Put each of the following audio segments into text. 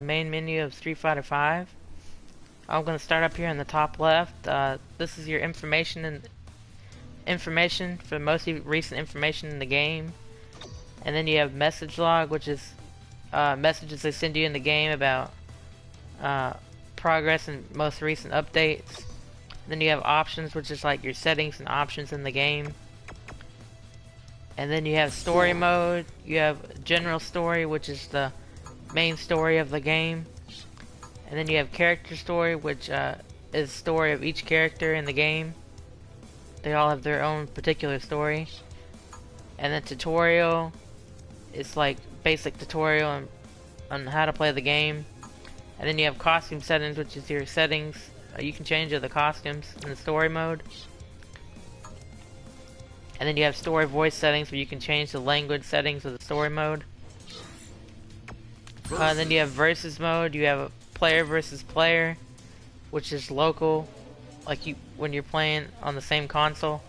Main menu of Street Fighter 5. I'm going to start up here in the top left. This is your information for the most recent information in the game. And then you have message log, which is messages they send you in the game about progress and most recent updates. Then you have options, which is like your settings and options in the game. And then you have story mode. You have general story, which is the main story of the game. And then you have character story, which is the story of each character in the game. They all have their own particular story. And then tutorial is like basic tutorial on how to play the game. And then you have costume settings, which is your settings. You can change the costumes in the story mode. And then you have story voice settings, where you can change the language settings of the story mode. Then you have versus mode. You have a player versus player, which is local, like when you're playing on the same console.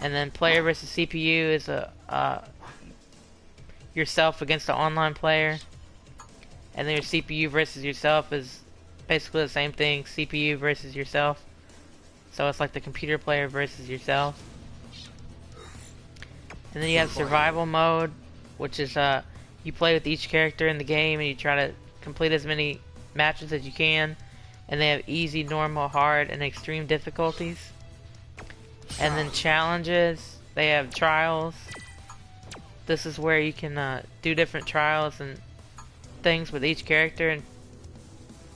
And then player versus CPU is yourself against the online player. And then your CPU versus yourself is basically the same thing, CPU versus yourself. So it's like the computer player versus yourself. And then you have survival mode, which is you play with each character in the game and you try to complete as many matches as you can. And they have easy, normal, hard, and extreme difficulties. And then challenges, they have trials. This is where you can do different trials and things with each character and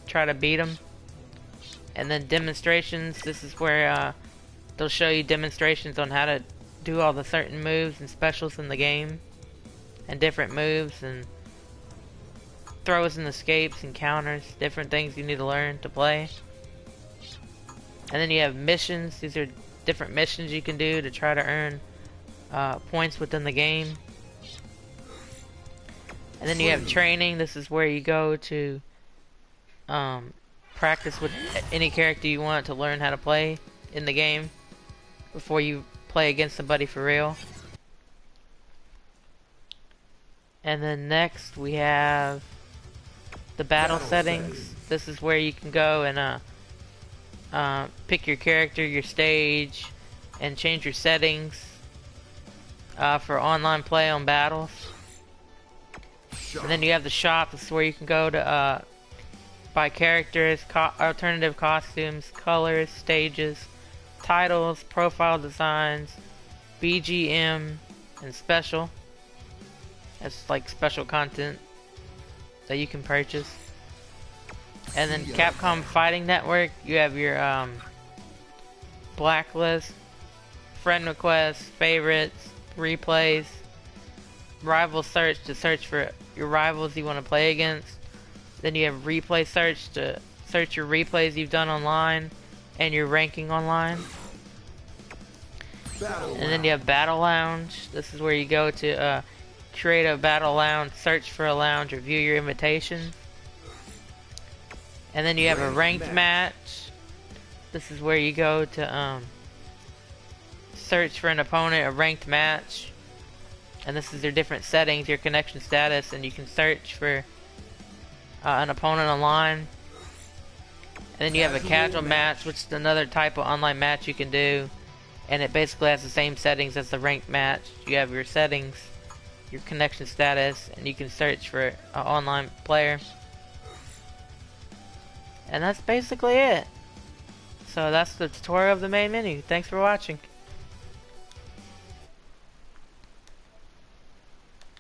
try to beat them. And then demonstrations, this is where they'll show you demonstrations on how to do all the certain moves and specials in the game. And different moves and throws and escapes and counters, different things you need to learn to play. And then you have missions. These are different missions you can do to try to earn points within the game. And then you have training. This is where you go to practice with any character you want to learn how to play in the game before you play against somebody for real. And then next we have the battle settings. This is where you can go and pick your character, your stage, and change your settings for online play on battles. And then you have the shop. This is where you can go to buy characters, alternative costumes, colors, stages, titles, profile designs, BGM, and special. It's like special content that you can purchase. And then Capcom Fighting Network, you have your blacklist, friend requests, favorites, replays, rival search to search for your rivals you want to play against. Then you have replay search to search your replays you've done online and your ranking online. And then you have Battle Lounge. This is where you go to create a battle lounge, search for a lounge, or view your invitation. And then you have a ranked match. This is where you go to search for an opponent, a ranked match. And this is your different settings, your connection status, and you can search for an opponent online. And then you have a casual match, which is another type of online match you can do. And it basically has the same settings as the ranked match. You have your settings, your connection status, and you can search for an online player. And that's basically it. So that's the tutorial of the main menu. Thanks for watching.